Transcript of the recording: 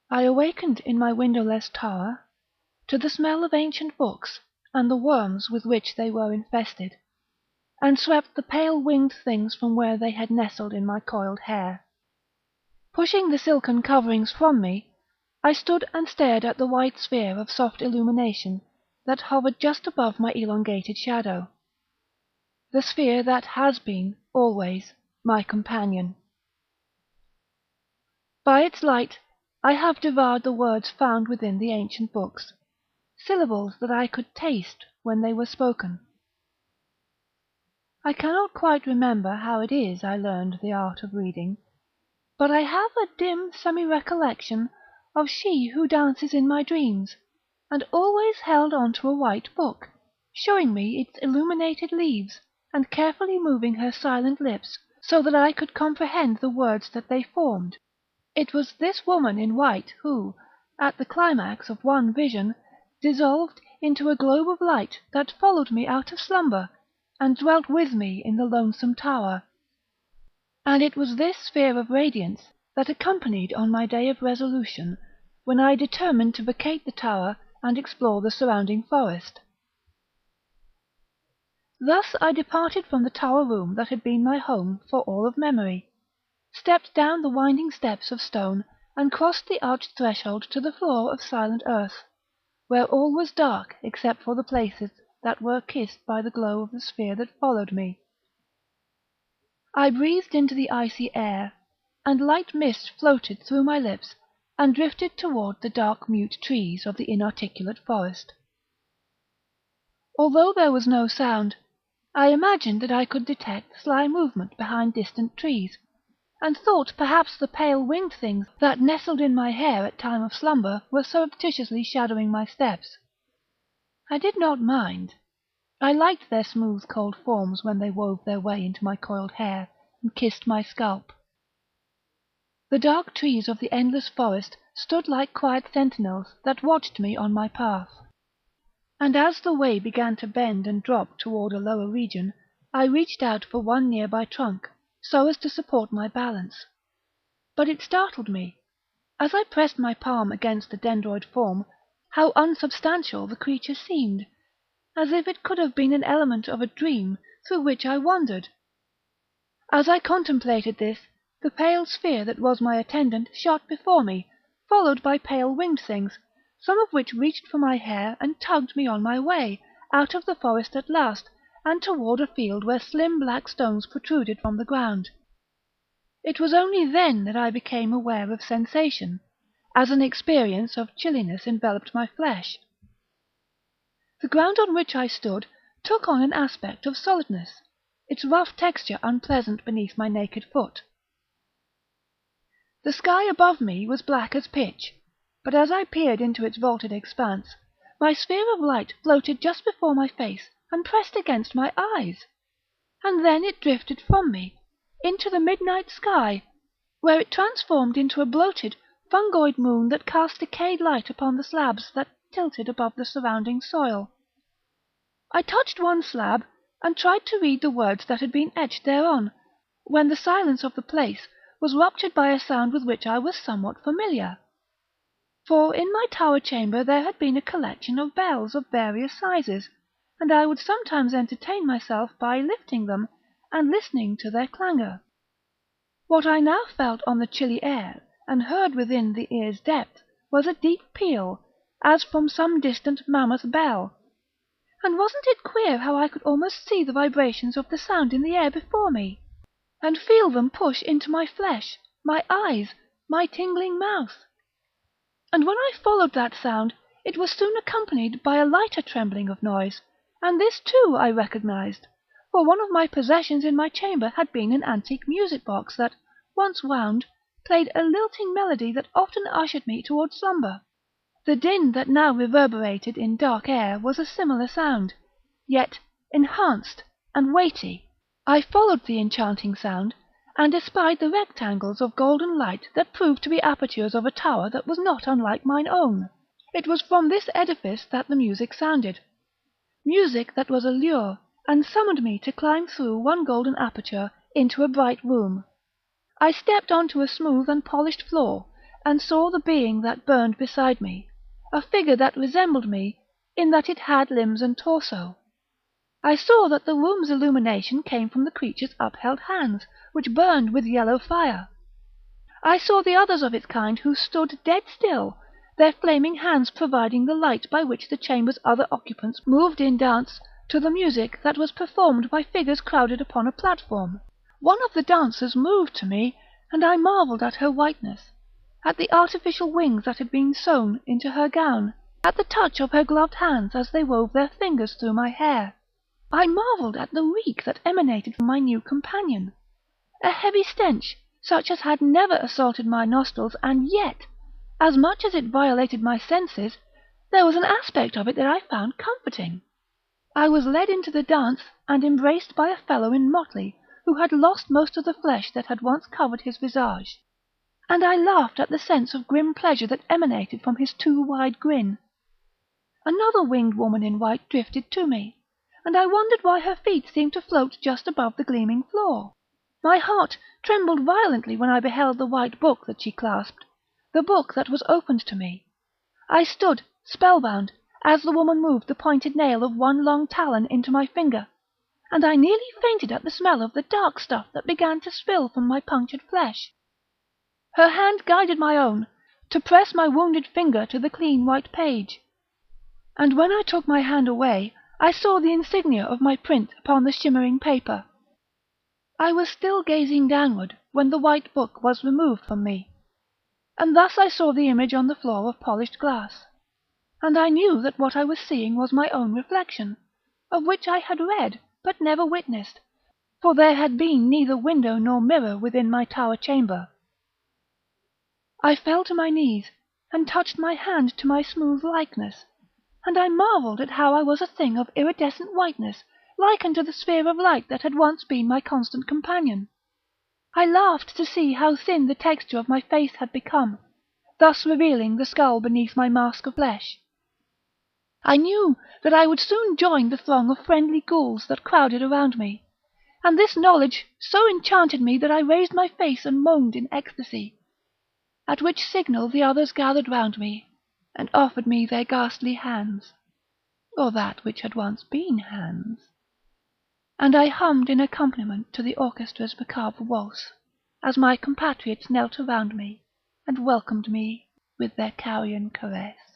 I awakened in my windowless tower to the smell of ancient books and the worms with which they were infested, and swept the pale winged things from where they had nestled in my coiled hair. Pushing the silken coverings from me, I stood and stared at the white sphere of soft illumination that hovered just above my elongated shadow. The sphere that has been, always, my companion. By its light I have devoured the words found within the ancient books, syllables that I could taste when they were spoken. I cannot quite remember how it is I learned the art of reading, but I have a dim semi-recollection of she who dances in my dreams, and always held on to a white book, showing me its illuminated leaves, and carefully moving her silent lips, so that I could comprehend the words that they formed. It was this woman in white who, at the climax of one vision, dissolved into a globe of light that followed me out of slumber, and dwelt with me in the lonesome tower. And it was this sphere of radiance that accompanied on my day of resolution, when I determined to vacate the tower and explore the surrounding forest. Thus I departed from the tower room that had been my home for all of memory, stepped down the winding steps of stone, and crossed the arched threshold to the floor of silent earth, where all was dark except for the places that were kissed by the glow of the sphere that followed me. I breathed into the icy air, and light mist floated through my lips and drifted toward the dark mute trees of the inarticulate forest. Although there was no sound, I imagined that I could detect sly movement behind distant trees, and thought perhaps the pale winged things that nestled in my hair at time of slumber were surreptitiously shadowing my steps. I did not mind. I liked their smooth cold forms when they wove their way into my coiled hair and kissed my scalp. The dark trees of the endless forest stood like quiet sentinels that watched me on my path. And as the way began to bend and drop toward a lower region, I reached out for one nearby trunk, so as to support my balance. But it startled me, as I pressed my palm against the dendroid form, how unsubstantial the creature seemed, as if it could have been an element of a dream through which I wandered. As I contemplated this, the pale sphere that was my attendant shot before me, followed by pale winged things, some of which reached for my hair and tugged me on my way, out of the forest at last, and toward a field where slim black stones protruded from the ground. It was only then that I became aware of sensation, as an experience of chilliness enveloped my flesh. The ground on which I stood took on an aspect of solidness, its rough texture unpleasant beneath my naked foot. The sky above me was black as pitch, but as I peered into its vaulted expanse, my sphere of light floated just before my face and pressed against my eyes, and then it drifted from me, into the midnight sky, where it transformed into a bloated, fungoid moon that cast decayed light upon the slabs that tilted above the surrounding soil. I touched one slab, and tried to read the words that had been etched thereon, when the silence of the place was ruptured by a sound with which I was somewhat familiar. For in my tower chamber there had been a collection of bells of various sizes, and I would sometimes entertain myself by lifting them, and listening to their clangour. What I now felt on the chilly air, and heard within the ear's depth, was a deep peal, as from some distant mammoth bell. And wasn't it queer how I could almost see the vibrations of the sound in the air before me, and feel them push into my flesh, my eyes, my tingling mouth? And when I followed that sound, it was soon accompanied by a lighter trembling of noise, and this too I recognised, for one of my possessions in my chamber had been an antique music-box that, once wound, played a lilting melody that often ushered me towards slumber. The din that now reverberated in dark air was a similar sound, yet enhanced and weighty. I followed the enchanting sound, and espied the rectangles of golden light that proved to be apertures of a tower that was not unlike mine own. It was from this edifice that the music sounded, music that was a lure, and summoned me to climb through one golden aperture into a bright room. I stepped on to a smooth and polished floor, and saw the being that burned beside me, a figure that resembled me in that it had limbs and torso. I saw that the room's illumination came from the creature's upheld hands, which burned with yellow fire. I saw the others of its kind who stood dead still, their flaming hands providing the light by which the chamber's other occupants moved in dance to the music that was performed by figures crowded upon a platform. One of the dancers moved to me, and I marvelled at her whiteness, at the artificial wings that had been sewn into her gown, at the touch of her gloved hands as they wove their fingers through my hair. I marvelled at the reek that emanated from my new companion, a heavy stench such as had never assaulted my nostrils, and yet, as much as it violated my senses, there was an aspect of it that I found comforting. I was led into the dance and embraced by a fellow in motley who had lost most of the flesh that had once covered his visage, and I laughed at the sense of grim pleasure that emanated from his too wide grin. Another winged woman in white drifted to me, and I wondered why her feet seemed to float just above the gleaming floor. My heart trembled violently when I beheld the white book that she clasped, the book that was opened to me. I stood, spellbound, as the woman moved the pointed nail of one long talon into my finger, and I nearly fainted at the smell of the dark stuff that began to spill from my punctured flesh. Her hand guided my own, to press my wounded finger to the clean white page, and when I took my hand away, I saw the insignia of my print upon the shimmering paper. I was still gazing downward when the white book was removed from me, and thus I saw the image on the floor of polished glass, and I knew that what I was seeing was my own reflection, of which I had read but never witnessed, for there had been neither window nor mirror within my tower chamber. I fell to my knees, and touched my hand to my smooth likeness, and I marvelled at how I was a thing of iridescent whiteness, like unto the sphere of light that had once been my constant companion. I laughed to see how thin the texture of my face had become, thus revealing the skull beneath my mask of flesh. I knew that I would soon join the throng of friendly ghouls that crowded around me, and this knowledge so enchanted me that I raised my face and moaned in ecstasy, at which signal the others gathered round me, and offered me their ghastly hands, or that which had once been hands, and I hummed in accompaniment to the orchestra's macabre waltz, as my compatriots knelt around me and welcomed me with their carrion caress.